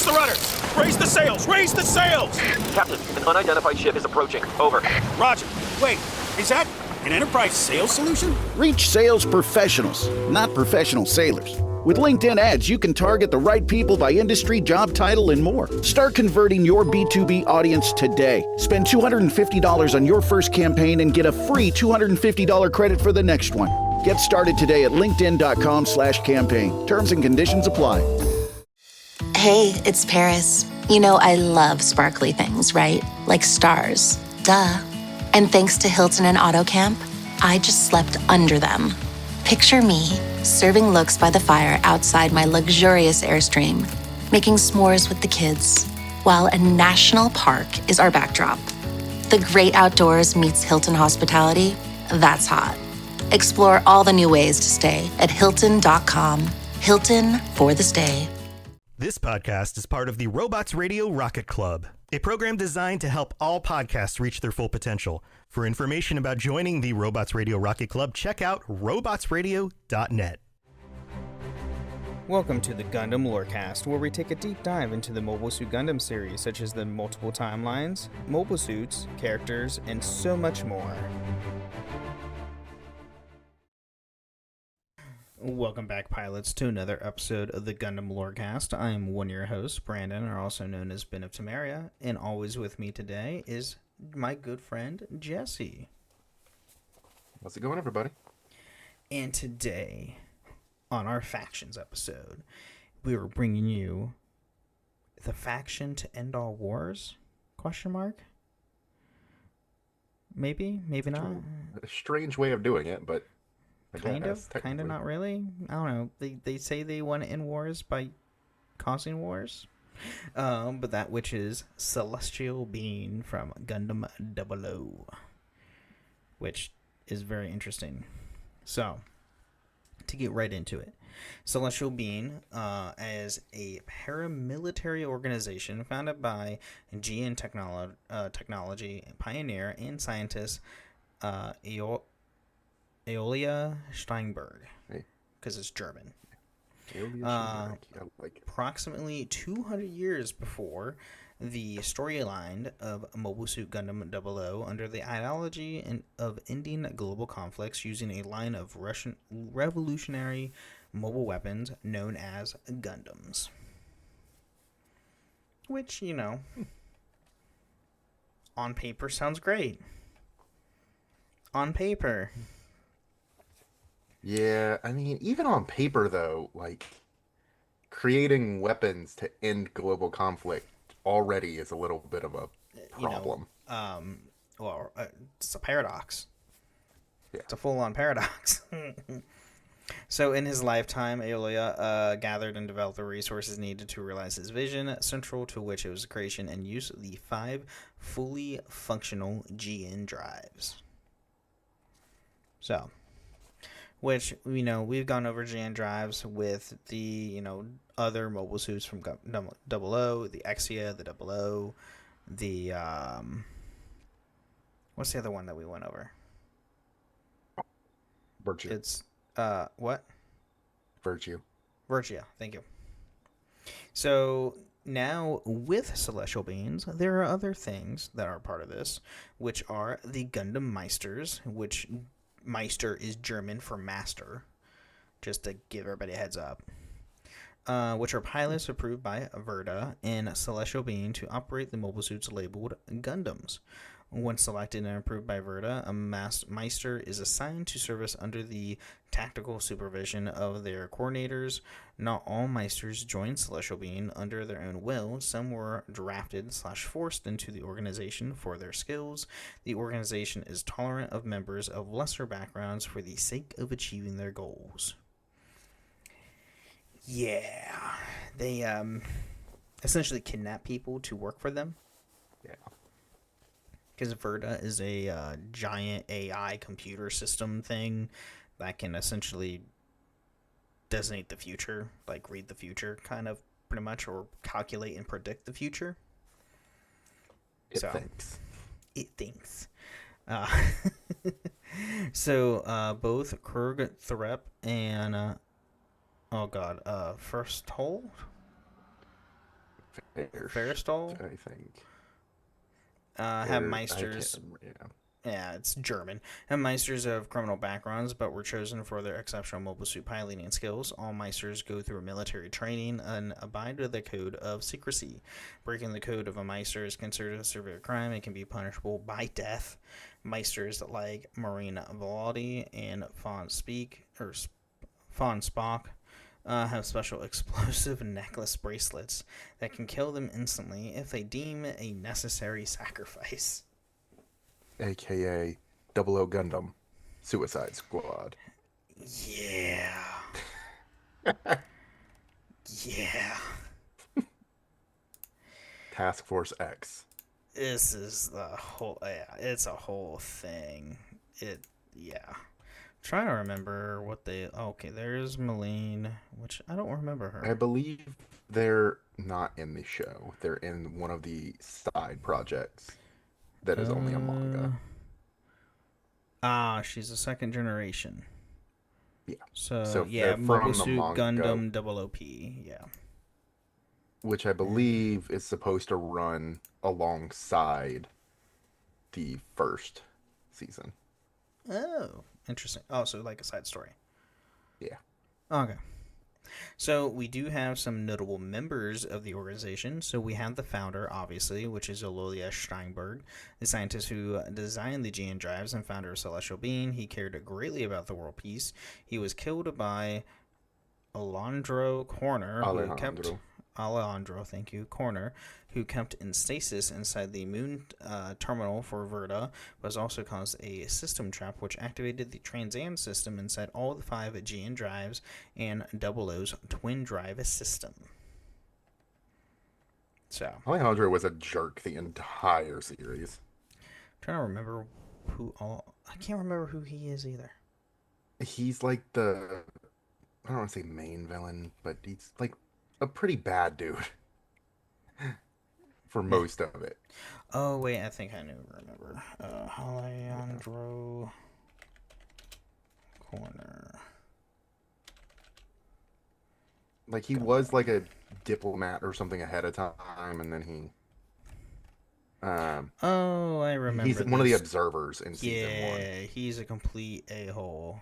the rudder! Raise the sails! Raise the sails! Captain, an unidentified ship is approaching. Over. Roger. Wait, is that an Enterprise sales solution? Reach sales professionals, not professional sailors. With LinkedIn ads, you can target the right people by industry, job title, and more. Start converting your B2B audience today. Spend $250 on your first campaign and get a free $250 credit for the next one. Get started today at linkedin.com/campaign. Terms and conditions apply. Hey, it's Paris. You know I love sparkly things, right? Like stars. Duh. And thanks to Hilton and AutoCamp, I just slept under them. Picture me, serving looks by the fire outside my luxurious Airstream, making s'mores with the kids, while a national park is our backdrop. The great outdoors meets Hilton hospitality. That's hot. Explore all the new ways to stay at Hilton.com. Hilton for the stay. This podcast is part of the Robots Radio Rocket Club, a program designed to help all podcasts reach their full potential. For information about joining the Robots Radio Rocket Club, check out robotsradio.net. Welcome to the Gundam Lorecast, where we take a deep dive into the Mobile Suit Gundam series, such as the multiple timelines, mobile suits, characters, and so much more. Welcome back, pilots, to another episode of the Gundam Lorecast. I am one of your hosts, Brandon, or also known as Ben of Temeria, and always with me today is my good friend, Jesse. How's it going, everybody? And today, on our Factions episode, we are bringing you the faction to end all wars? Question mark? Maybe, maybe not. A strange way of doing it, but kind of, not really. I don't know. They say they want to end wars by causing wars. But that which is Celestial Being from Gundam 00, which is very interesting. So, to get right into it, Celestial Being is a paramilitary organization founded by GN technology pioneer and scientist Aeolia Steinberg, because it's German. Approximately 200 years before the storyline of Mobile Suit Gundam 00, under the ideology of ending global conflicts using a line of Russian revolutionary mobile weapons known as Gundams. Which, you know, on paper sounds great. On paper. Yeah, I mean, even on paper, though, like, creating weapons to end global conflict already is a little bit of a problem. It's a paradox. Yeah. It's a full-on paradox. So, in his lifetime, Aeolia gathered and developed the resources needed to realize his vision, central to which it was the creation and use of the 5 fully functional GN drives. So, which, you know, we've gone over GN drives with the, you know, other mobile suits from 00, the Exia, the 00, the, what's the other one that we went over? Virtue. It's, what? Virtue, thank you. So, now, with Celestial Beings, there are other things that are part of this, which are the Gundam Meisters, which Meister is German for master, just to give everybody a heads up, which are pilots approved by Verda and Celestial Being to operate the mobile suits labeled Gundams. Once selected and approved by Verda, a Meister is assigned to service under the tactical supervision of their coordinators. Not all Meisters joined Celestial Being under their own will. Some were drafted/forced into the organization for their skills. The organization is tolerant of members of lesser backgrounds for the sake of achieving their goals. Yeah, they essentially kidnap people to work for them. Yeah. Because Verda is a giant AI computer system thing that can essentially designate the future, like read the future, kind of, pretty much, or calculate and predict the future. It thinks. So, both Kurg Threp and, First Hole? Fairstall, I think. have Meisters. Yeah. Yeah, it's German. Have Meisters of criminal backgrounds, but were chosen for their exceptional mobile suit piloting skills. All Meisters go through military training and abide by the code of secrecy. Breaking the code of a Meister is considered a severe crime and can be punishable by death. Meisters like Marine Valadi and Von Spock have special explosive necklace bracelets that can kill them instantly if they deem a necessary sacrifice. AKA 00 Gundam Suicide Squad. Yeah. Yeah. Task Force X. This is the whole, yeah, it's a whole thing. Yeah. Trying to remember what okay, there's Malene, which I don't remember her. I believe they're not in the show. They're in one of the side projects that is only a manga. She's a second generation. Yeah. So yeah, Mobile Suit Gundam Double OP. Yeah. Which I believe is supposed to run alongside the first season. Oh, interesting. Oh, so like a side story. Yeah. Okay. So we do have some notable members of the organization. So we have the founder, obviously, which is Alolia Steinberg, the scientist who designed the GN drives and founder of Celestial Being. He cared greatly about the world peace. He was killed by Alejandro, thank you, Corner, who kept in stasis inside the moon terminal for Verda, was also caused a system trap which activated the Transam system inside all the 5 GN drives and 00's twin drive system. So Alejandro was a jerk the entire series. I'm trying to remember I can't remember who he is either. He's like I don't want to say main villain, but he's like a pretty bad dude for most of it. Oh wait, I think I remember. Alejandro Corner. Like he was like a diplomat or something ahead of time, and then he. Oh, I remember. He's one of the observers in season 1. Yeah, he's a complete a-hole.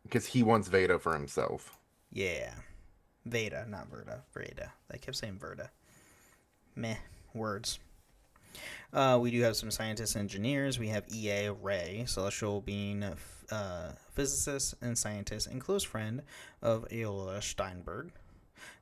Because he wants Veda for himself. Yeah. Veda, not Verda. Veda. I kept saying Verda. Meh. Words. We do have some scientists and engineers. We have E.A. Ray, Celestial Being physicist and scientist and close friend of Aola Steinberg.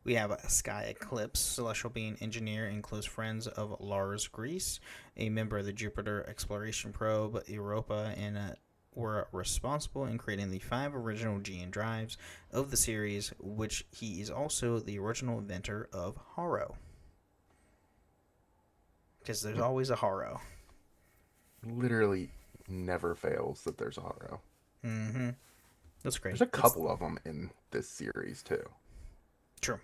We have Sky Eclipse, Celestial Being engineer and close friends of Lars Grease, a member of the Jupiter Exploration Probe, Europa, and were responsible in creating the 5 original GN drives of the series, which he is also the original inventor of Haro. Because there's always a Haro. Literally never fails that there's a Haro. Mm-hmm. That's great. There's a couple of them in this series, too. True.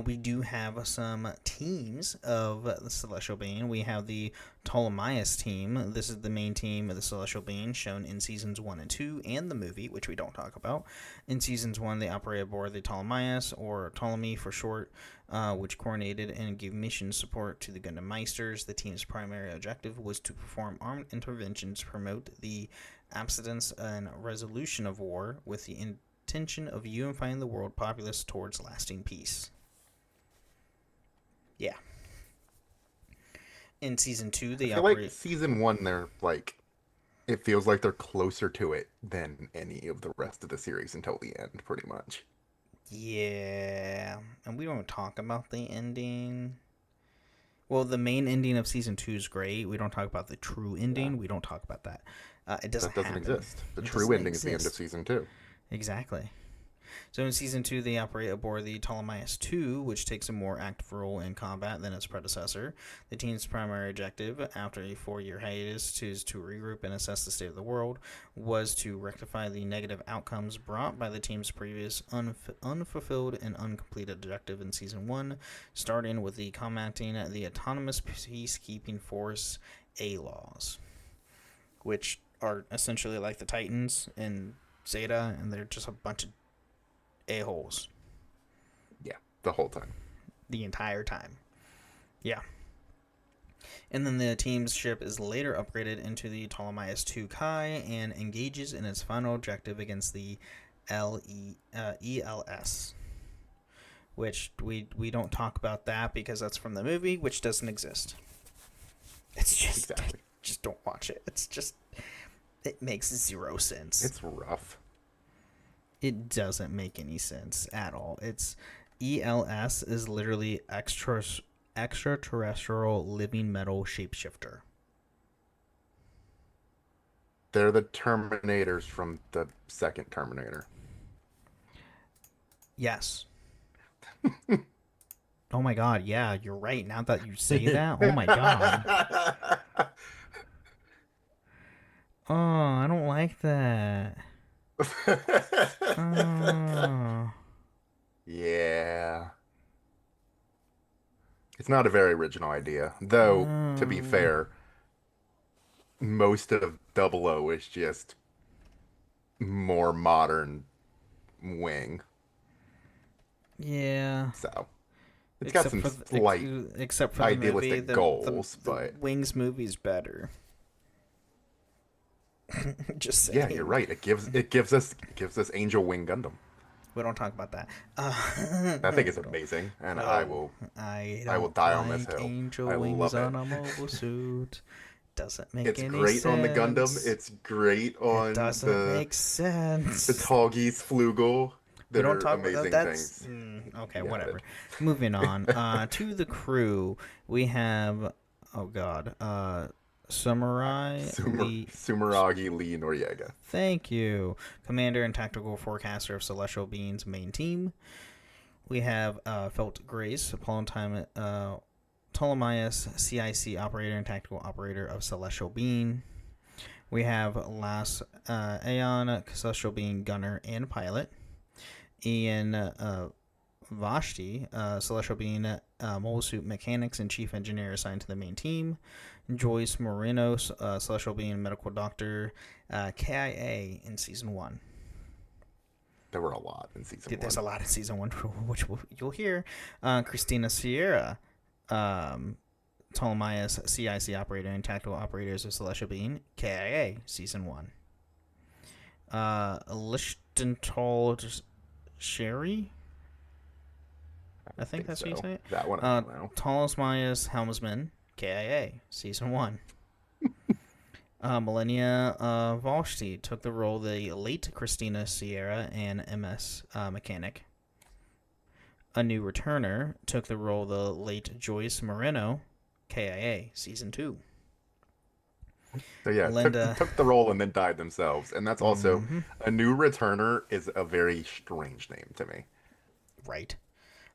We do have some teams of the Celestial Being. We have the Ptolemaeus team. This is the main team of the Celestial Being shown in seasons 1 and 2 and the movie, which we don't talk about. In seasons 1, they operate aboard the Ptolemaeus, or Ptolemy for short, which coordinated and gave mission support to the Gundam Meisters. The team's primary objective was to perform armed interventions to promote the absence and resolution of war with the intention of unifying the world populace towards lasting peace. Yeah. In season 2, they operate. Like season 1, they're like, it feels like they're closer to it than any of the rest of the series until the end, pretty much. Yeah, and we don't talk about the ending. Well, the main ending of season 2 is great. We don't talk about the true ending. Yeah. We don't talk about that. It doesn't. That doesn't exist. The true ending is the end of season 2. Exactly. So in season 2, they operate aboard the Ptolemaeus II, which takes a more active role in combat than its predecessor. The team's primary objective, after a 4-year hiatus to regroup and assess the state of the world, was to rectify the negative outcomes brought by the team's previous unfulfilled and uncompleted objective in season 1, starting with the combating the autonomous peacekeeping force ALAWs, which are essentially like the Titans in Zeta, and they're just a bunch of a-holes. Yeah, the whole time. the entire time. Yeah. And then the team's ship is later upgraded into the Ptolemaeus 2 Kai and engages in its final objective against the ELS. Which we don't talk about that because that's from the movie, which doesn't exist. It's just... Exactly. Just don't watch it. It's just... It makes zero sense. It's rough. It doesn't make any sense at all. It's... ELS is literally extraterrestrial living metal shapeshifter. They're the Terminators from the second Terminator. Yes. Oh my god, yeah, you're right. Now that you say that, oh my god. Oh, I don't like that. Oh. Yeah. It's not a very original idea. Though, to be fair, most of Double O is just more modern wing. Yeah. So, it's got some slight except for idealistic the movie, goals, the but... Wings movie's better. Just saying. Yeah, you're right. It gives us Angel Wing Gundam. We don't talk about that. I think it's amazing, and I will die on this hill. Angel I Wings love it. on a mobile suit. Doesn't make It's any great sense. on the Gundam. It's great on It doesn't make sense. the Tallgeese Flugel. We don't talk amazing about that. things. Okay, Yeah, whatever. it- Moving on. To the crew, we have Samurai Lee. Sumeragi Lee Noriega. Thank you. Commander and tactical forecaster of Celestial Being's main team. We have Felt Grace, Ptolemaeus CIC operator and tactical operator of Celestial Being. We have Las Aeon, Celestial Being gunner and pilot. Ian Vashti, Celestial Being Mobile Suit mechanics and chief engineer assigned to the main team. Joyce Moreno, Celestial Being medical doctor, KIA in season 1. There were a lot in season 1. There's a lot in season 1, which you'll hear. Christina Sierra, Ptolemaeus CIC operator and tactical operators of Celestial Being, KIA season 1. Lichtenthal Sherry, I think that's what you say. That one I don't know. Ptolemaeus Helmsman, KIA season 1. Millennia Vashti took the role of the late Christina Sierra and MS mechanic. A new returner took the role of the late Joyce Moreno, KIA season 2. So yeah, took the role and then died themselves, and that's also a new returner is a very strange name to me. Right.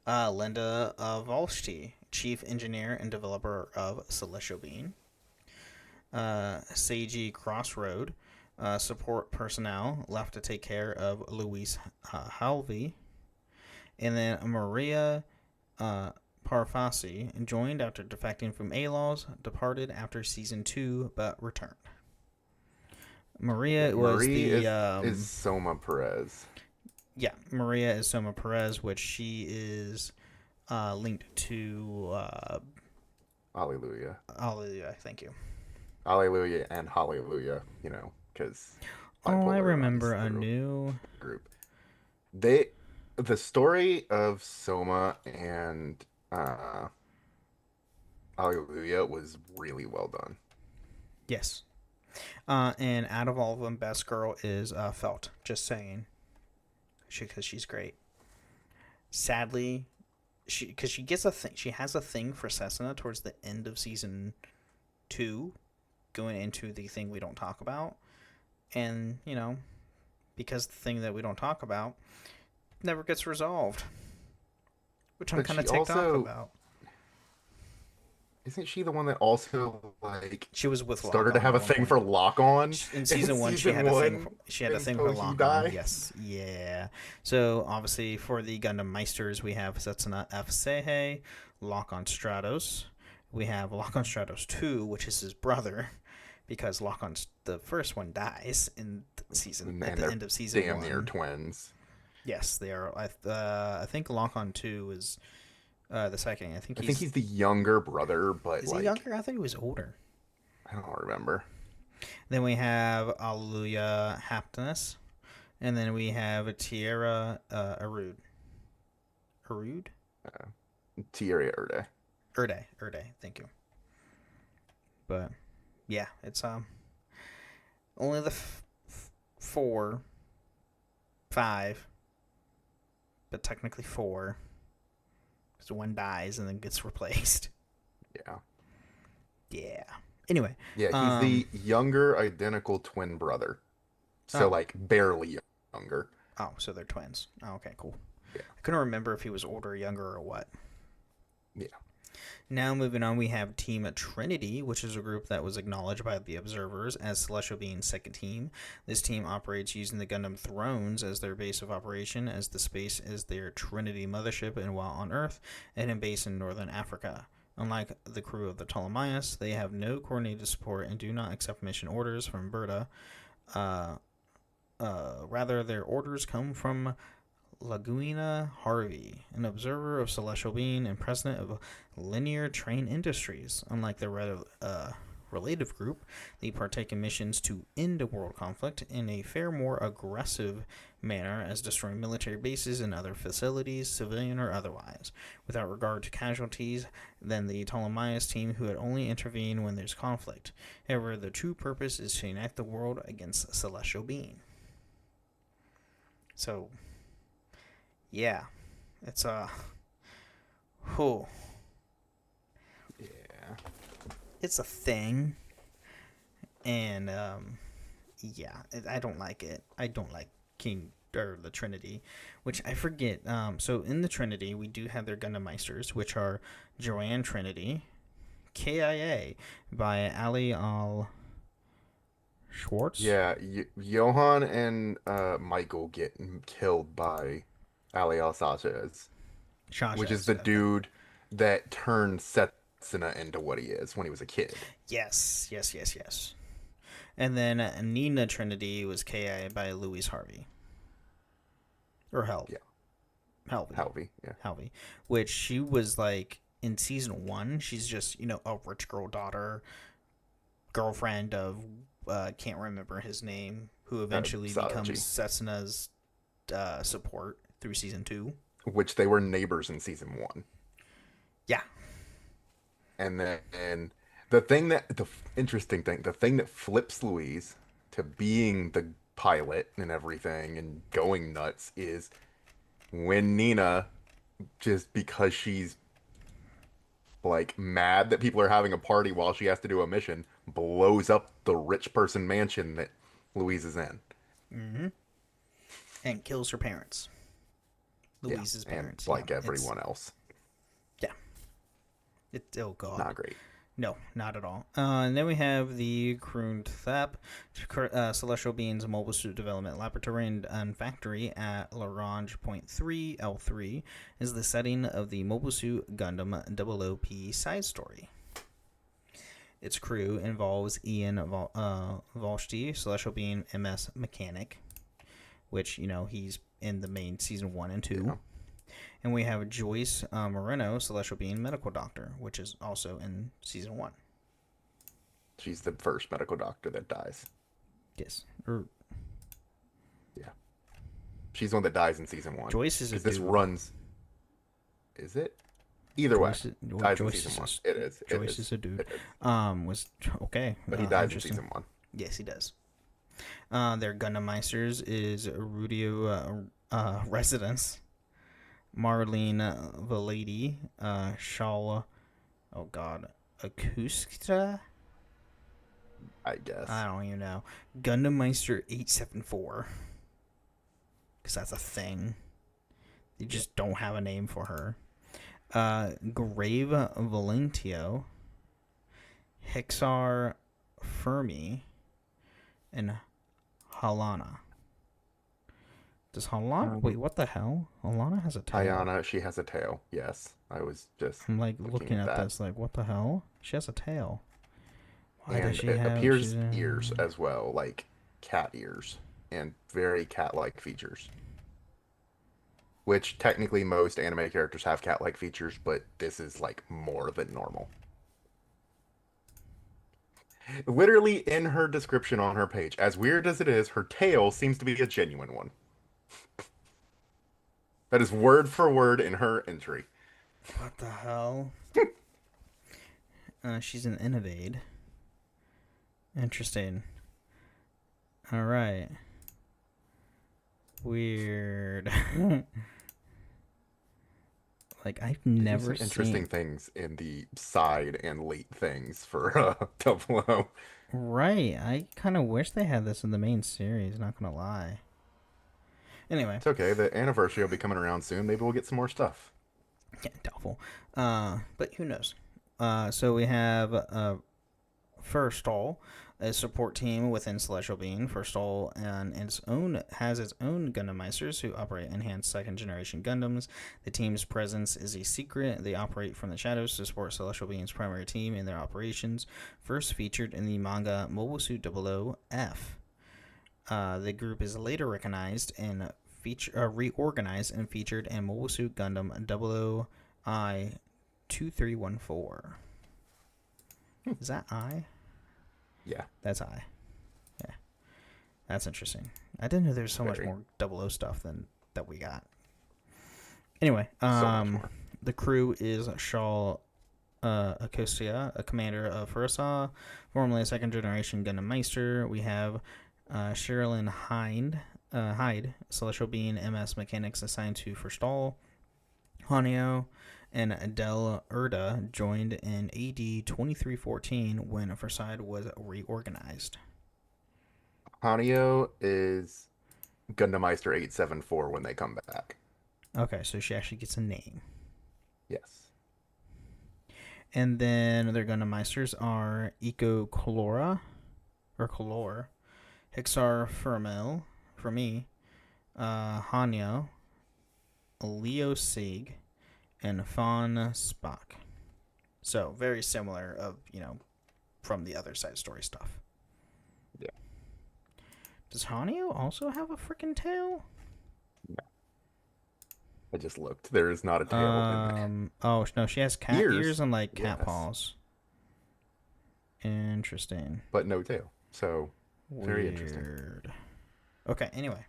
Linda Vashti, chief engineer and developer of Celestial Being. Seiji Crossroad, support personnel left to take care of Luis Halvey. And then Maria Parfasi joined after defecting from ALOS, departed after season 2, but returned. Maria is Soma Perez. Yeah, Maria is Soma Perez, which she is linked to... Hallelujah. Hallelujah, thank you. Hallelujah and Hallelujah, because... Oh, I remember a new... group. The story of Soma and Hallelujah was really well done. Yes. And out of all of them, best girl is Felt. Just saying. Because she's great. Sadly, she gets a thing. She has a thing for Cessna towards the end of season 2, going into the thing we don't talk about, and because the thing that we don't talk about never gets resolved, which I'm kind of ticked off about. Isn't she the one that also she was with started to have a thing for Lock On in season 1? She had a thing for Lock On. Yes, yeah. So obviously for the Gundam Meisters, we have Setsuna F. Seihei, Lock On Stratos. We have Lock On Stratos 2, which is his brother, because Lock On the first one dies in season at the end of season 1. Damn near twins. Yes, they are. I think Lock On 2 is The second. I think he's the younger brother, but Is he younger? I thought he was older. I don't remember. Then we have Alleluia Happiness. And then we have Tierra Arud. Arud? Tierra Erde. Erde, thank you. But yeah, it's only the 4, 5, but technically 4, because one dies and then gets replaced. Yeah. Yeah. Anyway. Yeah, he's the younger identical twin brother. So like barely younger. Oh, so they're twins. Oh, okay, cool. Yeah. I couldn't remember if he was older or younger or what. Yeah. Now moving on, we have Team Trinity, which is a group that was acknowledged by the observers as Celestial Being's second team. This team operates using the Gundam Thrones as their base of operation, as the space is their Trinity mothership, and while on Earth, and in base in Northern Africa. Unlike the crew of the Ptolemaios, they have no coordinated support and do not accept mission orders from Berta. Rather, their orders come from Laguina Harvey, an observer of Celestial Being and president of Linear Train Industries. Unlike their relative group, they partake in missions to end a world conflict in a far more aggressive manner, as destroying military bases and other facilities, civilian or otherwise, without regard to casualties, than the Ptolemaios team, who had only intervened when there's conflict. However, the true purpose is to unite the world against Celestial Being. So, yeah, it's it's a thing, and yeah, I don't like it. I don't like King or the Trinity, which I forget. So in the Trinity, we do have their Gundam Meisters, which are Joanne Trinity, KIA by Ali Al Schwartz. Yeah, Johann and Michael get killed by Ali Al-Sanchez, which is the dude that turned Setsuna into what he is when he was a kid. Yes. And then Nina Trinity was KI by Louise Harvey. Or Helvey. Yeah. Helvey, yeah. Helvey. Which she was like, in season 1, she's just, a rich girl daughter, girlfriend of, can't remember his name, who eventually becomes Setsuna's support through season 2. Which they were neighbors in season 1. Yeah. And then the interesting thing, the thing that flips Louise to being the pilot and everything and going nuts is when Nina, just because she's like mad that people are having a party while she has to do a mission, blows up the rich person mansion that Louise is in. Mm-hmm. And kills her parents. Louise's parents. And like everyone else. Yeah. Oh, God. Not great. No, not at all. And then we have the Krund Thap, Celestial Beings Mobile Suit Development Laboratory and Factory at Larange Point 3, L3, is the setting of the Mobile Suit Gundam OOP side story. Its crew involves Ian Volshti, Celestial Being MS Mechanic, which, he's in the main season 1 and 2. Yeah. And we have Joyce Moreno, Celestial Being Medical Doctor, which is also in season 1. She's the first medical doctor that dies. Yes. Yeah. She's the one that dies in season 1. Joyce is a dude. This runs... Is it? Either way. Dies Joyce in season 1. It is. Joyce is a dude. Was okay. But he dies in season 1. Yes, he does. Their Gundam Meisters is Rudio Residence, Marlene Valady, Shala, Acoustica? I guess. I don't even know. Gundam Meister 874. Because that's a thing. You just don't have a name for her. Grave Valentio, Hexar Fermi, and Halana. Does Halana... Wait, what the hell? Halana has a tail. Ayana, she has a tail. Yes. I was just I'm looking at this like, what the hell? She has a tail. Why and does she it have... appears ears as well, like cat ears, and very cat-like features. which technically most anime characters have cat-like features, but this is like more than normal. Literally in her description on her page, as weird as it is, her tail seems to be a genuine one. That is word for word in her entry. What the hell? She's an Innovade. Interesting. All right. Weird. Like, I've never Some interesting seen... things in the side and late things for Double O. Right. I kind of wish they had this in the main series, not gonna lie. Anyway. It's okay. The anniversary will be coming around soon. Maybe we'll get some more stuff. Yeah, doubtful. But who knows? So we have First All, a support team within Celestial Being. First All has its own Gundam Meisters who operate enhanced second generation Gundams. The team's presence is a secret. They operate from the shadows to support Celestial Being's primary team in their operations. First featured in the manga Mobile Suit 00F. The group is later recognized and reorganized and featured in Mobile Suit Gundam 00I 2314. Is that I? Yeah. That's I. Yeah. That's interesting. I didn't know there was so much more 00 stuff than that we got. Anyway, So much more. the crew is Shaw Akosia, a commander of Furasa, formerly a second generation Gundam Meister. We have Sherilyn Hyde, Celestial Being MS Mechanics assigned to Forstall. Hanyo and Adele Erda joined in AD 2314 when Forsyth was reorganized. Hanyo is Gundameister 874 when they come back. Okay, so she actually gets a name. Yes. And then their Gundam Meisters are Eco Colora, or Color, Hixar Fermi, Hanyo, Leo Sig, and Fawn Spock. So very similar from the other side story stuff. Yeah. Does Hanyo also have a freaking tail? No. I just looked. There is not a tail in there. Oh no, she has cat ears and like cat yes. paws. Interesting. But no tail. So very interesting. Okay, anyway.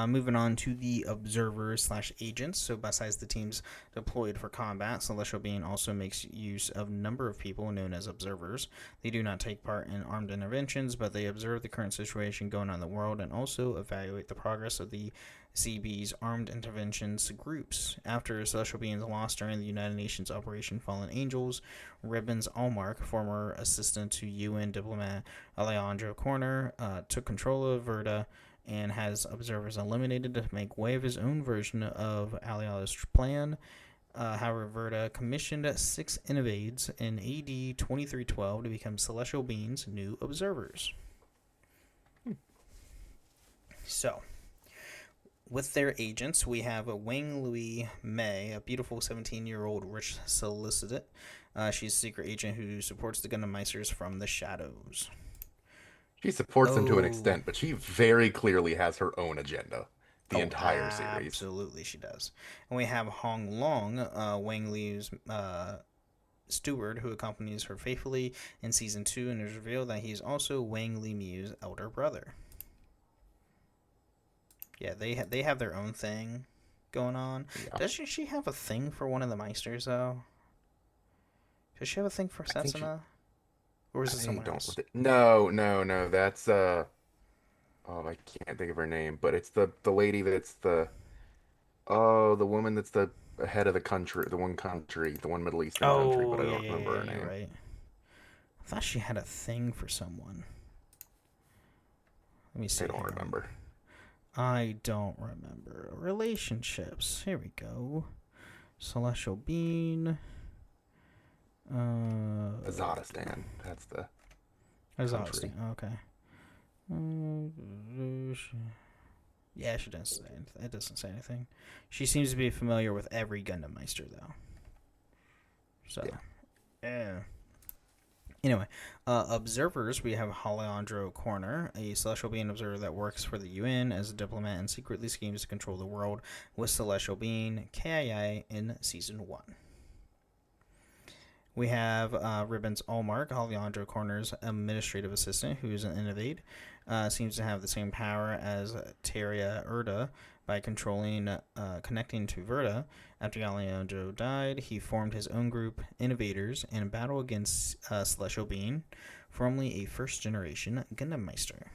Moving on to the observers / agents. So besides the teams deployed for combat, Celestial Being also makes use of a number of people known as observers. They do not take part in armed interventions, but they observe the current situation going on in the world and also evaluate the progress of the CB's armed interventions groups. After Celestial Beings lost during the United Nations Operation Fallen Angels, Ribbons Allmark, former assistant to UN diplomat Alejandro Corner, took control of Verda and has observers eliminated to make way of his own version of Aliala's plan. However, Verda commissioned 6 Innovades in AD 2312 to become Celestial Beings' new observers. So, with their agents, we have Wang Louis Mei, a beautiful 17-year-old rich solicitor. She's a secret agent who supports the Gundam Meisters from the shadows. She supports them to an extent, but she very clearly has her own agenda the entire series. Absolutely, she does. And we have Hong Long, Wang Liu's steward, who accompanies her faithfully in Season 2, and it is revealed that he's also Wang Li Miu's elder brother. Yeah, they have their own thing going on. Yeah. Doesn't she have a thing for one of the Meisters, though? Does she have a thing for Setsuna? Or is it someone else? No. That's I can't think of her name, but it's the lady that's the woman that's the head of the country, the one Middle Eastern country, but I don't remember her name. Right. I thought she had a thing for someone. Let me see. I don't remember. I don't remember. Relationships. Here we go. Celestial Being. Azatistan. That's the Azatistan. Okay. Yeah, she doesn't say anything. It doesn't say anything. She seems to be familiar with every Gundam Meister, though. So, yeah. Anyway, observers, we have Alejandro Corner, a celestial being observer that works for the UN as a diplomat and secretly schemes to control the world with celestial being KIA in Season 1. We have Ribbons Allmark, Alejandro Corner's administrative assistant, who is an innovate. Seems to have the same power as Teria Erda by connecting to Verda. After Alejandro died, he formed his own group, Innovators, in battle against Celestial Being, formerly a first-generation Gundam Meister,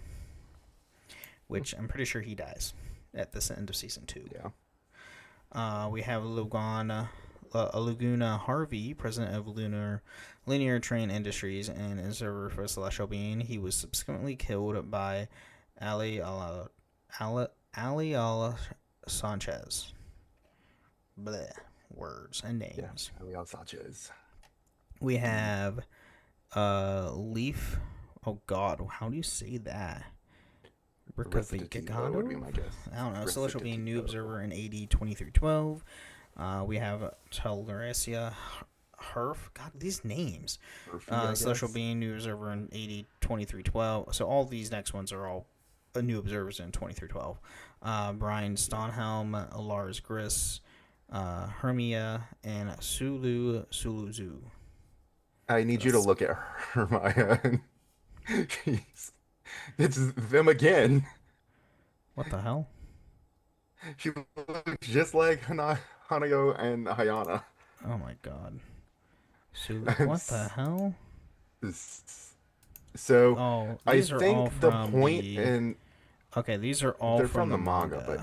which I'm pretty sure he dies at the end of Season 2. Yeah. We have Laguna Harvey, president of Linear Train Industries and observer for Celestial Being. He was subsequently killed by Ali Sanchez. Bleh. Words and names. Yeah, Ali Sanchez. We have Leaf. Oh God, how do you say that? Ricafigado would be my guess. I don't know. Celestial Being, new observer in AD 2312. We have Teleresia Herf. God, these names. Celestial Being, new observer in AD 2312. So all these next ones are all new observers in 2312. Brian Stonhelm, Lars Griss, Hermia, and Suluzu. I need you to look at Hermia. Jeez. It's them again. What the hell? She looks just like Hanayo and Hayana. Oh my god. What the hell? So I these are all think the from point in okay, these are all they're from the manga, but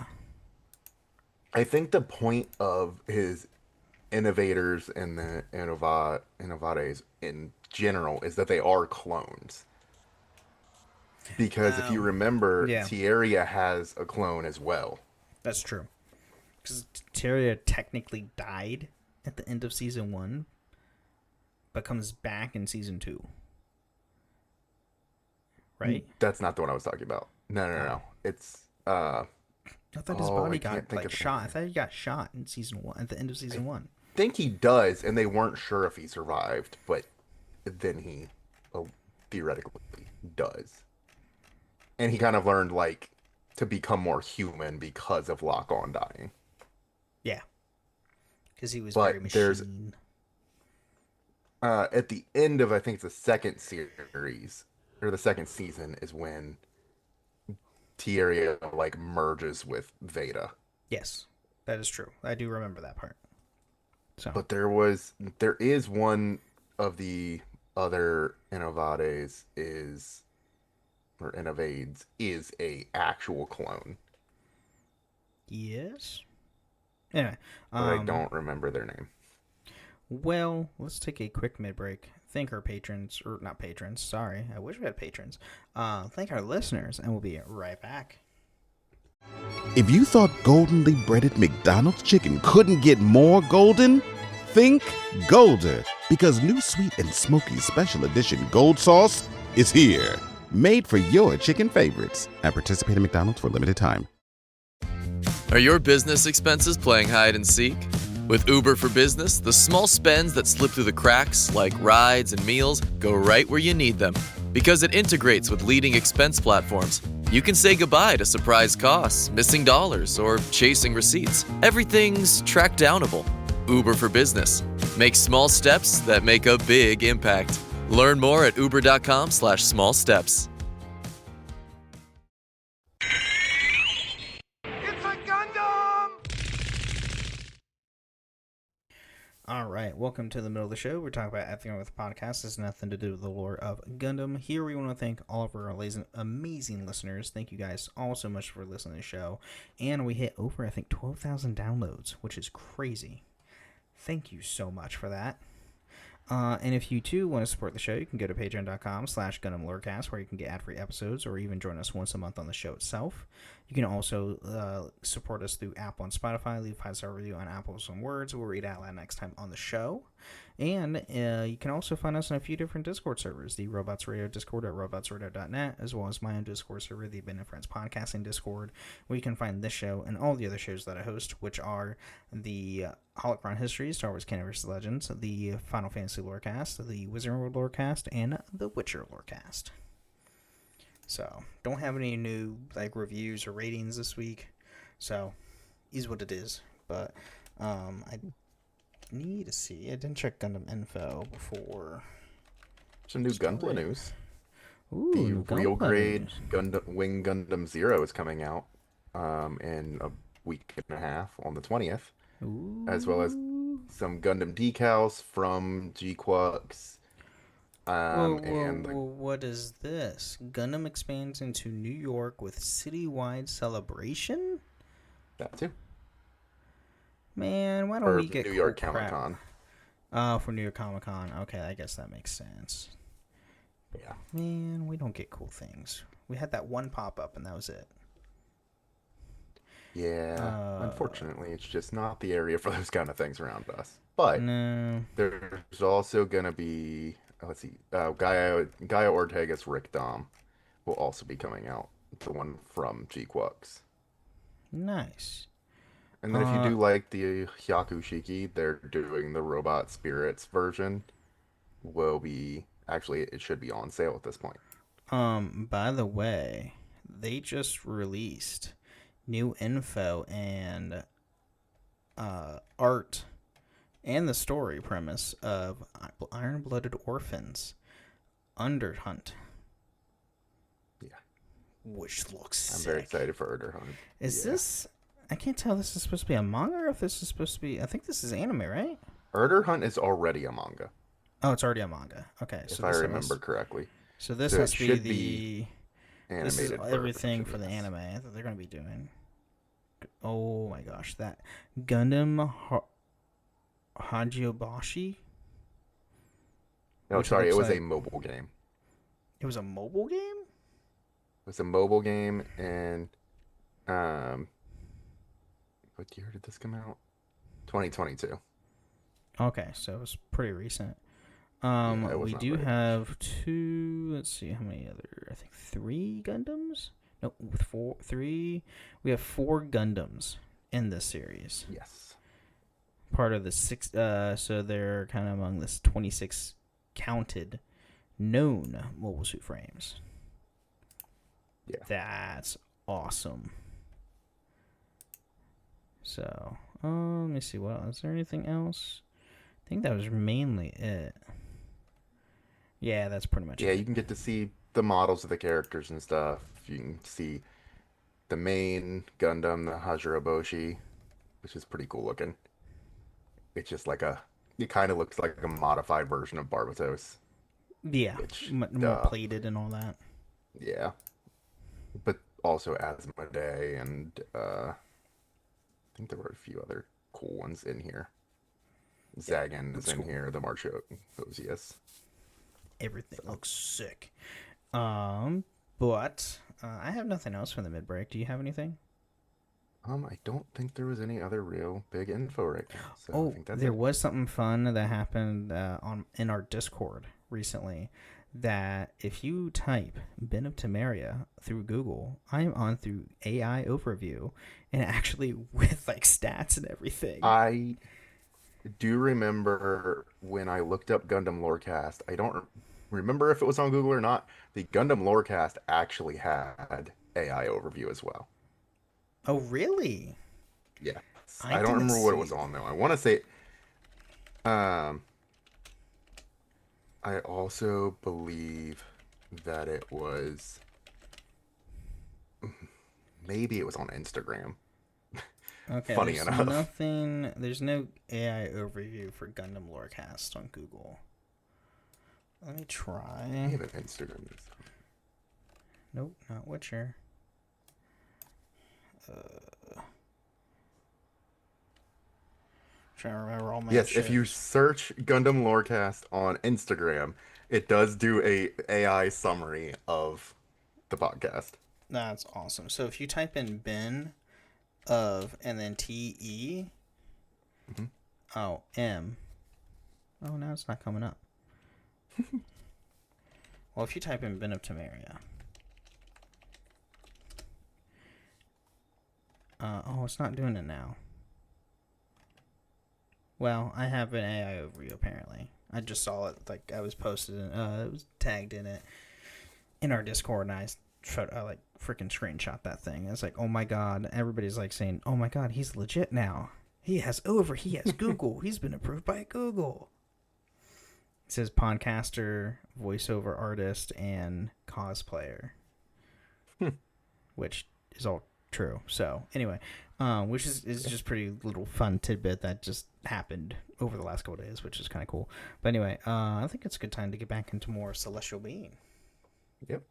I think the point of his innovators and the innovates in general is that they are clones. Because if you remember, yeah. Tieria has a clone as well. That's true. Because Teria technically died at the end of Season 1, but comes back in Season 2. Right? That's not the one I was talking about. No. It's I thought his body got think like of shot. I thought he got shot in Season 1 at the end of Season 1. I think he does, and they weren't sure if he survived, but then he theoretically does. And he kind of learned like to become more human because of Lock-On dying. Yeah. Because he was But very there's machine. at the end of I think it's the second series or the second season is when Tieria like merges with Veda. Yes, that is true. I do remember that part. So, But there is one of the other Innovades Innovades is a actual clone. yes. Anyway, But I don't remember their name. Well, let's take a quick mid-break. Thank our patrons, or not patrons, sorry. I wish we had patrons. Thank our listeners, and we'll be right back. If you thought goldenly breaded McDonald's chicken couldn't get more golden, think Golder, because new sweet and smoky special edition gold sauce is here. Made for your chicken favorites at participating McDonald's for a limited time. Are your business expenses playing hide and seek? With Uber for Business, the small spends that slip through the cracks, like rides and meals, go right where you need them. Because it integrates with leading expense platforms, you can say goodbye to surprise costs, missing dollars, or chasing receipts. Everything's track downable. Uber for Business. Make small steps that make a big impact. Learn more at uber.com/small steps. It's a Gundam! All right, welcome to the middle of the show. We're talking about everything with the podcast. This has nothing to do with the lore of Gundam. Here we want to thank all of our amazing listeners. Thank you guys all so much for listening to the show. And we hit over, I think, 12,000 downloads, which is crazy. Thank you so much for that. And if you too want to support the show, you can go to patreon.com/GundamLoreCast, where you can get ad-free episodes or even join us once a month on the show itself. You can also support us through Apple and Spotify. Leave a 5-star review on Apple with some words. We'll read out loud next time on the show. And you can also find us on a few different Discord servers. The Robots Radio Discord at robotsradio.net, as well as my own Discord server, the Ben and Friends Podcasting Discord, where you can find this show and all the other shows that I host, which are the Holocron History, Star Wars Canon vs. Legends, the Final Fantasy Lorecast, the Wizarding World Lorecast, and the Witcher Lorecast. So, don't have any new reviews or ratings this week. So, is what it is. But I need to see. I didn't check Gundam info before. Some new Gunpla news. Ooh, The real grade Gundam Wing Gundam Zero is coming out in a week and a half on the 20th. Ooh. As well as some Gundam decals from G-Quux. What is this? Gundam expands into New York with citywide celebration? That too. Man, why don't we get New York cool Comic crap? Con? Oh, for New York Comic Con. Okay, I guess that makes sense. Yeah. Man, we don't get cool things. We had that one pop up, and that was it. Yeah. Unfortunately, it's just not the area for those kind of things around us. But no. There's also gonna be, let's see, Gaia Ortega's Rick Dom will also be coming out. The one from G-Quux. Nice. And then if you do like the Hyaku Shiki, they're doing the Robot Spirits version. Will be, actually, it should be on sale at this point. By the way, they just released new info and art and the story premise of Iron-Blooded Orphans Underhunt. Yeah. Which looks I'm sick. very excited for Underhunt. Is this... I can't tell if this is supposed to be a manga or if this is supposed to be... I think this is anime, right? Underhunt is already a manga. Oh, it's already a manga. Okay. If I remember correctly. So this has to be the... This is everything for the anime that they're going to be doing. Oh my gosh. That Gundam Hagiobashi? No, sorry, it was a mobile game. It was a mobile game? It was a mobile game, and what year did this come out? 2022. Okay, so it was pretty recent. We do have let's see, how many other, I think 3 Gundams? No, 3. We have 4 Gundams in this series. Yes. Part of the 6, so they're kind of among this 26 counted known mobile suit frames. Yeah. That's awesome. So, let me see, what else? Is there anything else? I think that was mainly it. Yeah, that's pretty much it. Yeah, you can get to see the models of the characters and stuff. You can see the main Gundam, the Hajiraboshi, which is pretty cool looking. It's just like it kind of looks like a modified version of Barbatos. Yeah, more plated and all that. Yeah. But also Asmodee, and I think there were a few other cool ones in here. Zagan is in here, the Marcho Osius. Everything looks sick. But I have nothing else from the mid-break. Do you have anything? I don't think there was any other real big info right now. So I think that's there was something fun that happened in our Discord recently. That if you type Ben of Temeria through Google, I'm on through AI overview, and actually with stats and everything. I do remember when I looked up Gundam Lorecast. I don't remember if it was on Google or not. The Gundam Lorecast actually had AI overview as well. Oh, really? Yeah. I don't remember what it was on, though. I want to say... I also believe that it was... Maybe it was on Instagram. Okay, Funny enough. There's no AI overview for Gundam Lorecast on Google. Let me try. I have an Instagram. Nope, not Witcher. Trying to remember all my Yes, if you search Gundam Lorecast on Instagram, it does do a AI summary of the podcast. That's awesome. So if you type in Ben of and then TE, M, Oh, now it's not coming up. Well, if you type in Ben of Temeria. Oh, it's not doing it now. Well, I have an AI overview, apparently. I just saw it, like, I was posted, it was tagged in it, in our Discord, and I freaking screenshot that thing. It's like, oh my god, everybody's, like, saying, oh my god, he's legit now. He has Google. He's been approved by Google. It says podcaster, voiceover artist, and cosplayer. Which is all true. So, anyway, which is just pretty little fun tidbit that just happened over the last couple days, which is kind of cool. But anyway, I think it's a good time to get back into more Celestial Being. Yep.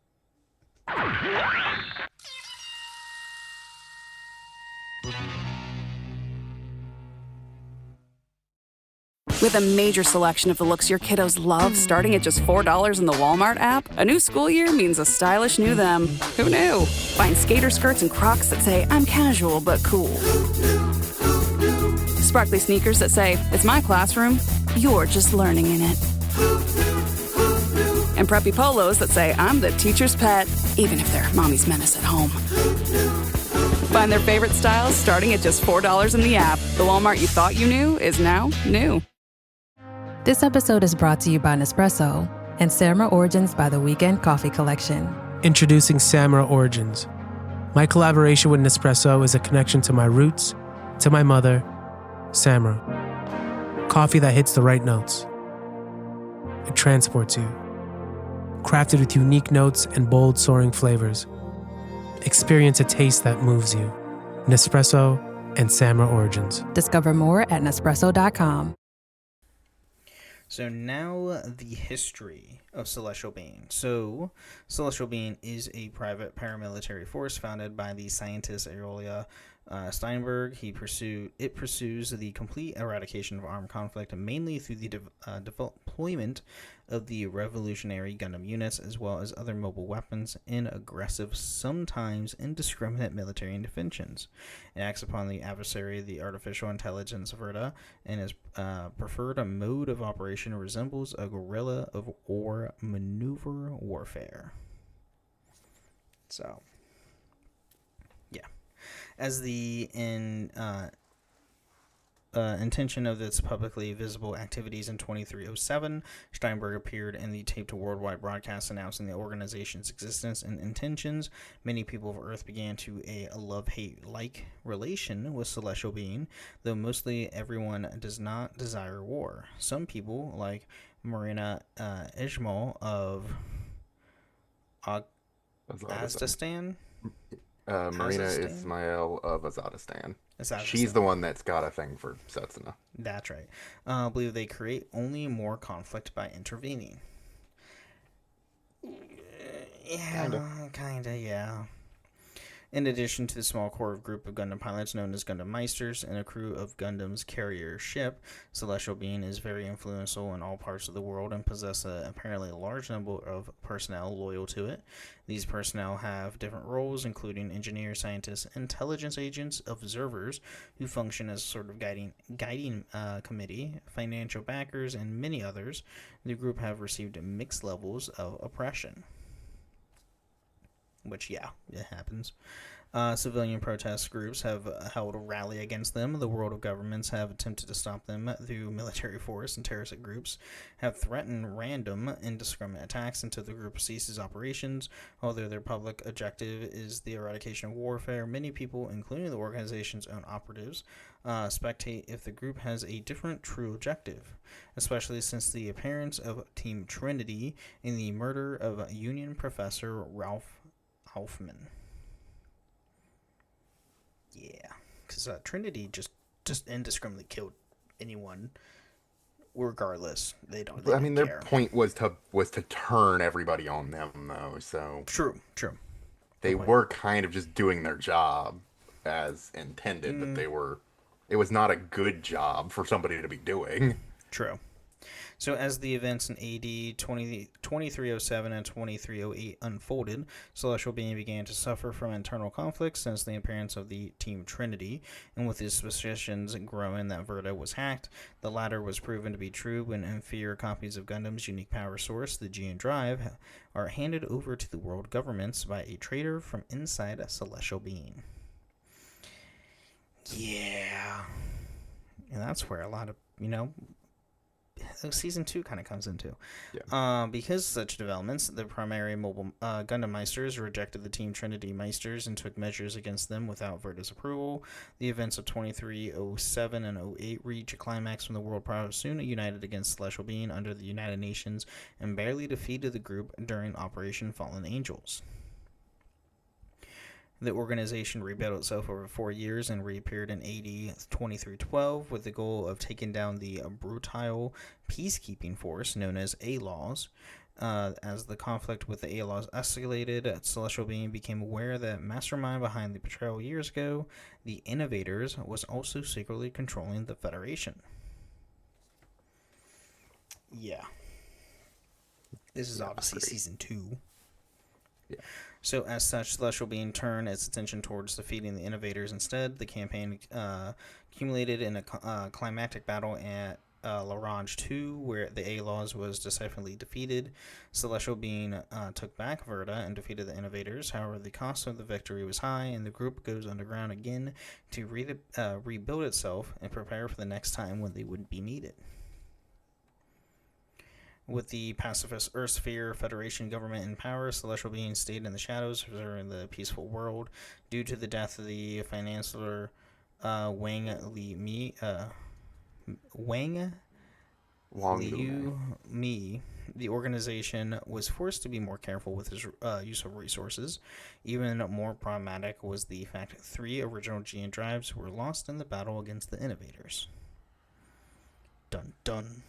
With a major selection of the looks your kiddos love, starting at just $4 in the Walmart app, a new school year means a stylish new them. Who knew? Find skater skirts and Crocs that say, I'm casual but cool. Sparkly sneakers that say, it's my classroom, you're just learning in it. And preppy polos that say, I'm the teacher's pet, even if they're mommy's menace at home. Find their favorite styles starting at just $4 in the app. The Walmart you thought you knew is now new. This episode is brought to you by Nespresso and Samra Origins by the Weekend Coffee Collection. Introducing Samra Origins. My collaboration with Nespresso is a connection to my roots, to my mother, Samra. Coffee that hits the right notes. It transports you. Crafted with unique notes and bold soaring flavors. Experience a taste that moves you. Nespresso and Samra Origins. Discover more at Nespresso.com. So now the history of Celestial Being. So Celestial Being is a private paramilitary force founded by the scientist Aerolia Steinberg. It pursues the complete eradication of armed conflict, mainly through the deployment of the revolutionary Gundam units, as well as other mobile weapons in aggressive, sometimes indiscriminate military interventions. It acts upon the adversary, the artificial intelligence Verta, and its preferred mode of operation resembles a guerrilla or maneuver warfare. So, yeah. As the intention of its publicly visible activities in 2307, Steinberg appeared in the taped worldwide broadcast announcing the organization's existence and intentions. Many people of Earth began to a love-hate-like relation with Celestial Being, though mostly everyone does not desire war. Some people, like Marina Ijmal of Azdastan. Marina Ismail of Azadistan. She's the one that's got a thing for Setsuna. That's right. I believe they create only more conflict by intervening. Yeah, kinda, yeah. In addition to the small core group of Gundam pilots known as Gundam Meisters and a crew of Gundam's carrier ship, Celestial Being is very influential in all parts of the world and possess apparently a large number of personnel loyal to it. These personnel have different roles, including engineers, scientists, intelligence agents, observers, who function as a sort of guiding committee, financial backers, and many others. The group have received mixed levels of oppression. Which, yeah, it happens. Civilian protest groups have held a rally against them. The world of governments have attempted to stop them through military force, and terrorist groups have threatened random, indiscriminate attacks until the group ceases operations. Although their public objective is the eradication of warfare, many people, including the organization's own operatives, spectate if the group has a different true objective, especially since the appearance of Team Trinity in the murder of Union Professor Ralph Hoffman. Yeah, because Trinity just indiscriminately killed anyone, regardless. They don't. I mean, their point was to turn everybody on them, though. So true. They were kind of just doing their job as intended, but it was not a good job for somebody to be doing. True. So, as the events in AD 2307 and 2308 unfolded, Celestial Being began to suffer from internal conflicts since the appearance of the Team Trinity, and with his suspicions growing that Verda was hacked, the latter was proven to be true when inferior copies of Gundam's unique power source, the Geon Drive, are handed over to the world governments by a traitor from inside a Celestial Being. Yeah. And that's where a lot of, Season 2 kind of comes into. Yeah. Because of such developments, the primary mobile Gundam Meisters rejected the Team Trinity Meisters and took measures against them without Verda's approval. The events of 2307 and 08 reach a climax when the world power soon united against Celestial Being under the United Nations and barely defeated the group during Operation Fallen Angels. The organization rebuilt itself over 4 years and reappeared in AD 2312 with the goal of taking down the brutal peacekeeping force known as A-Laws. As the conflict with the A-Laws escalated, Celestial Being became aware that mastermind behind the betrayal years ago, the Innovators, was also secretly controlling the Federation. Yeah. This is obviously Season 2. Yeah. So, as such, Celestial Being turned its attention towards defeating the Innovators instead. The campaign accumulated in a climactic battle at Larange 2, where the A-Laws was decisively defeated. Celestial Being took back Verda and defeated the Innovators. However, the cost of the victory was high, and the group goes underground again to rebuild itself and prepare for the next time when they would be needed. With the pacifist Earthsphere Federation government in power, Celestial Beings stayed in the shadows, preserving the peaceful world. Due to the death of the financier Wang Liu Mi, the organization was forced to be more careful with its use of resources. Even more problematic was the fact that 3 original Geon drives were lost in the battle against the Innovators. Dun dun.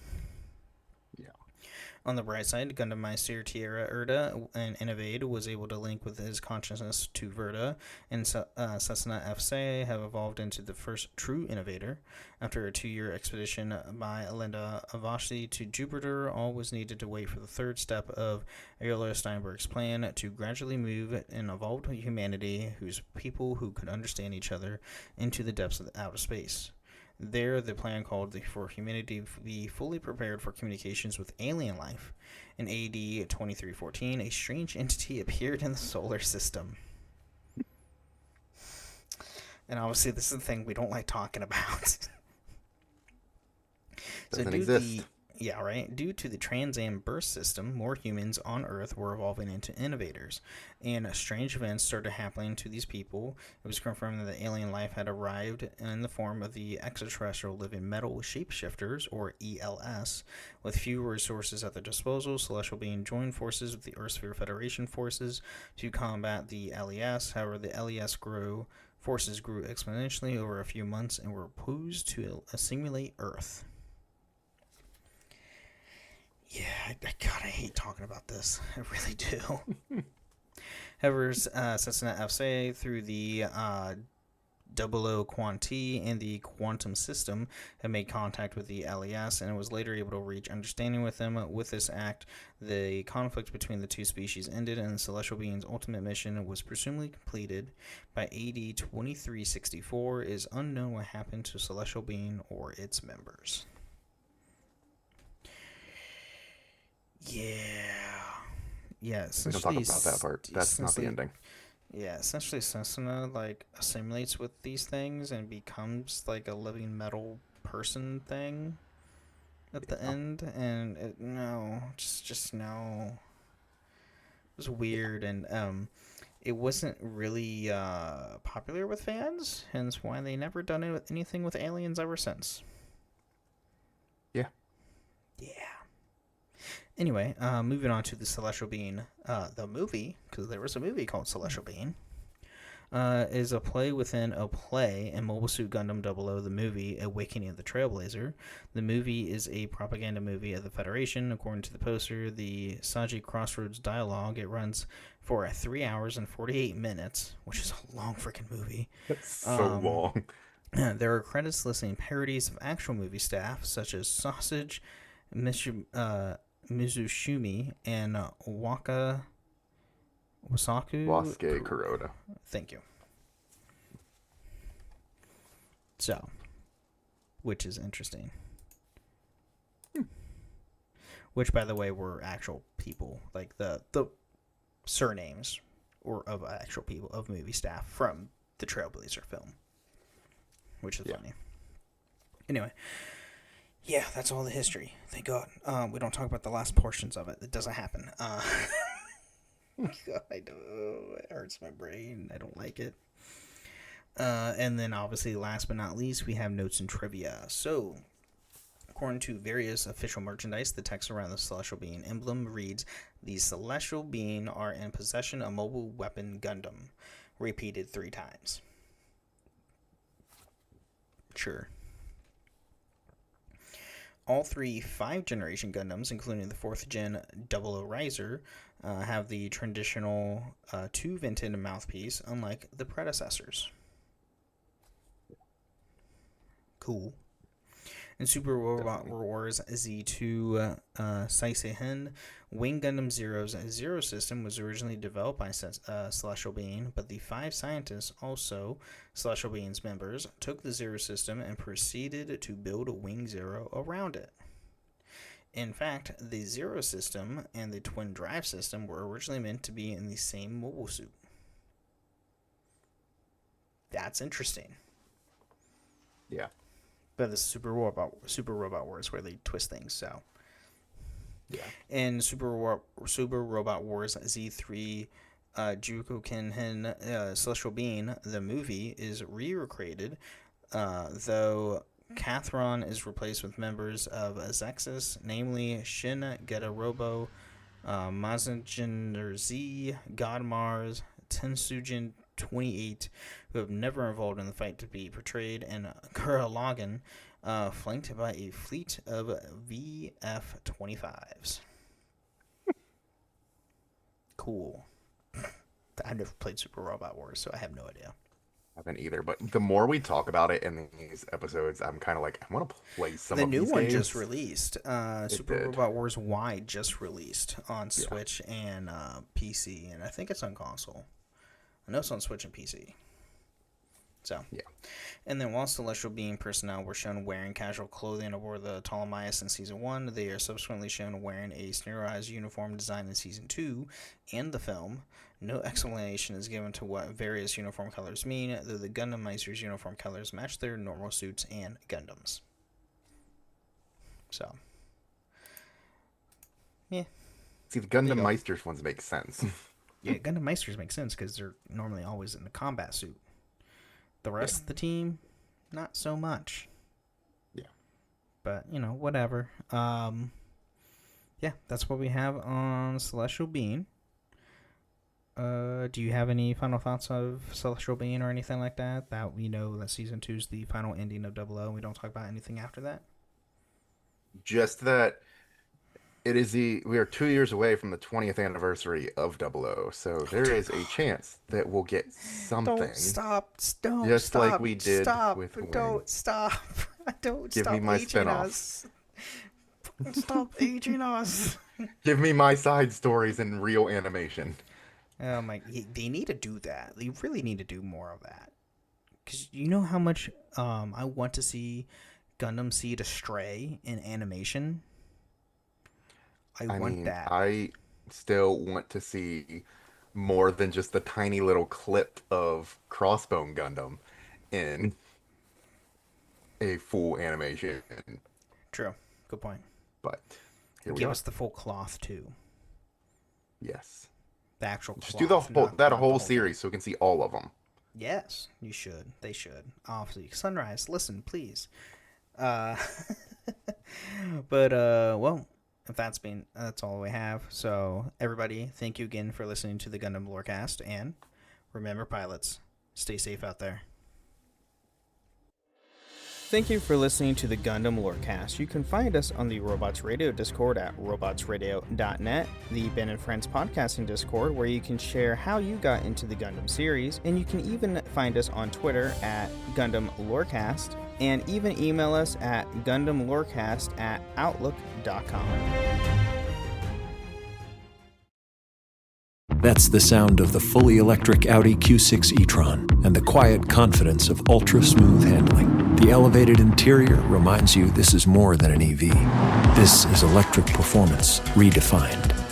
On the bright side, Gundam Meister Tierra Erda and Innovate was able to link with his consciousness to Verda, and Cessna FC have evolved into the first true innovator. After a 2-year expedition by Linda Avasi to Jupiter, all was needed to wait for the third step of Aola Steinberg's plan to gradually move an evolved humanity whose people who could understand each other into the depths of outer space. There, the plan called for humanity to be fully prepared for communications with alien life. In AD 2314, a strange entity appeared in the solar system. And obviously, this is the thing we don't like talking about. Doesn't exist. Due to the Transam burst system, more humans on Earth were evolving into innovators, and strange events started happening to these people. It was confirmed that the alien life had arrived in the form of the extraterrestrial living metal shapeshifters, or ELS. With few resources at their disposal, Celestial Being joined forces with the Earthsphere Federation forces to combat the LES. However, the LES forces grew exponentially over a few months and were posed to assimilate Earth. Yeah, I hate talking about this. I really do. However, Cessna FC, through the 00 Quanti and the Quantum System, had made contact with the LES and was later able to reach understanding with them. With this act, the conflict between the two species ended, and the Celestial Being's ultimate mission was presumably completed. By AD 2364, it is unknown what happened to Celestial Being or its members. Yeah. We don't talk about that part. That's not the ending. Yeah, essentially Cessna assimilates with these things and becomes like a living metal person thing at the end, and just no. It was weird, and it wasn't really popular with fans, hence why they never done anything with aliens ever since. Yeah. Anyway, moving on to the Celestial Being, the movie, because there was a movie called Celestial Being, is a play within a play in Mobile Suit Gundam 00, the movie Awakening of the Trailblazer. The movie is a propaganda movie of the Federation. According to the poster, the Saji Crossroads dialogue, it runs for 3 hours and 48 minutes, which is a long freaking movie. That's so long. There are credits listing parodies of actual movie staff, such as Sausage, Mizushumi and Wasaku Wasuke Kuroda. Thank you. So, which is interesting. Which, by the way, were actual people, like the surnames or of actual people of movie staff from the Trailblazer film, which is funny. Anyway, yeah, that's all the history. Thank God. We don't talk about the last portions of it. It doesn't happen. God, I know it hurts my brain. I don't like it. And then, obviously, last but not least, we have notes and trivia. So, according to various official merchandise, the text around the Celestial Being emblem reads, "The Celestial Being are in possession of Mobile Weapon Gundam," repeated 3 times. Sure. All 3 5th-generation Gundams, including the 4th-gen 00 Riser, have the traditional 2-vented mouthpiece, unlike the predecessors. Cool. In Super Robot Wars Z2 Saiseihen, Wing Gundam Zero's Zero system was originally developed by Celestial Being, but the 5 scientists, also Celestial Being's members, took the Zero system and proceeded to build a Wing Zero around it. In fact, the Zero system and the Twin Drive system were originally meant to be in the same mobile suit. That's interesting. Yeah. But the Super Robot Wars where they twist things. So, yeah. In Super Robot Wars Z3 Jukoken Celestial Being, the movie is re-recreated, though Kathron is replaced with members of Zexus, namely Shin Getarobo, Mazinger Z, God Mars, Tensujin 28, who have never involved in the fight to be portrayed, and Kura Logan, flanked by a fleet of VF-25s. Cool. I've never played Super Robot Wars, so I have no idea. I haven't either, but the more we talk about it in these episodes, I'm kind of like, I want to play some of these games. The new one just released. Super Robot Wars Y just released on Switch and PC, and I think it's on console. I know it's on Switch and PC. So, yeah. And then while Celestial Being personnel were shown wearing casual clothing aboard the Ptolemaios in Season 1, they are subsequently shown wearing a standardized uniform design in Season 2 and the film. No explanation is given to what various uniform colors mean, though the Gundam Meisters' uniform colors match their normal suits and Gundams. So, yeah. See, the Gundam Meisters ones make sense. Yeah, Gundam Meisters make sense because they're normally always in a combat suit. The rest of the team, not so much. Yeah. But, whatever. Yeah, that's what we have on Celestial Being. Do you have any final thoughts of Celestial Being or anything like that? That we know that Season 2 is the final ending of 00 and we don't talk about anything after that? Just that we are 2 years away from the 20th anniversary of 00, so there is a chance that we'll get something. Don't stop. Don't just stop. like we did with Wing. Don't stop. Don't Give stop me my aging spinoff. us. Stop aging us. Give me my side stories in real animation. Oh my! They need to do that. They really need to do more of that. Because you know how much I want to see Gundam Seed Astray in animation. I want that. I still want to see more than just the tiny little clip of Crossbone Gundam in a full animation. True. Good point. But give us the full cloth too. Yes. The actual cloth. Just do that whole series so we can see all of them. Yes, you should. They should. Obviously, Sunrise. Listen, please. But well. If that's all we have. So, everybody, thank you again for listening to the Gundam Lorecast, and remember, pilots, stay safe out there. Thank you for listening to the Gundam Lorecast. You can find us on the Robots Radio Discord at robotsradio.net, the Ben and Friends podcasting Discord, where you can share how you got into the Gundam series, and you can even find us on Twitter at Gundam Lorecast, and even email us at gundamlorecast@outlook.com. That's the sound of the fully electric Audi Q6 e-tron and the quiet confidence of ultra-smooth handling. The elevated interior reminds you this is more than an EV. This is electric performance redefined.